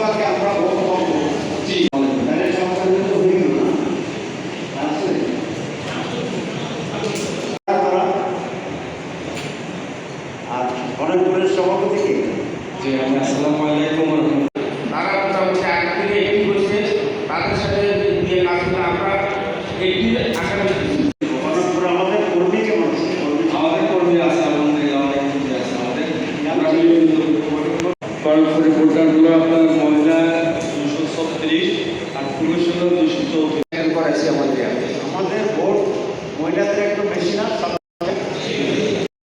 বিভাগে আমরা ভোট পাবো। জি তাহলে সরকার তো হয়ে গেল না আসলে আর অনেকগুলোর সভাপতি কে? জি আসসালামু আলাইকুম। তারা মোটামুটি আগে থেকে একটি করছে, তাদের সাথে যে কাজগুলো আমরা একটি আশা করছি। অনেকগুলো আমাদের কর্মী কেমন আছে? আমাদের কর্মী আছে, আলহামদুলিল্লাহ অনেক কর্মী আছে আমাদের। ভোটারগুলো আপনার মহিলা 236 আর পুরুষ হলো 234 করেছি আমাদের আমাদের ভোট মহিলাদের একটু বেশি না।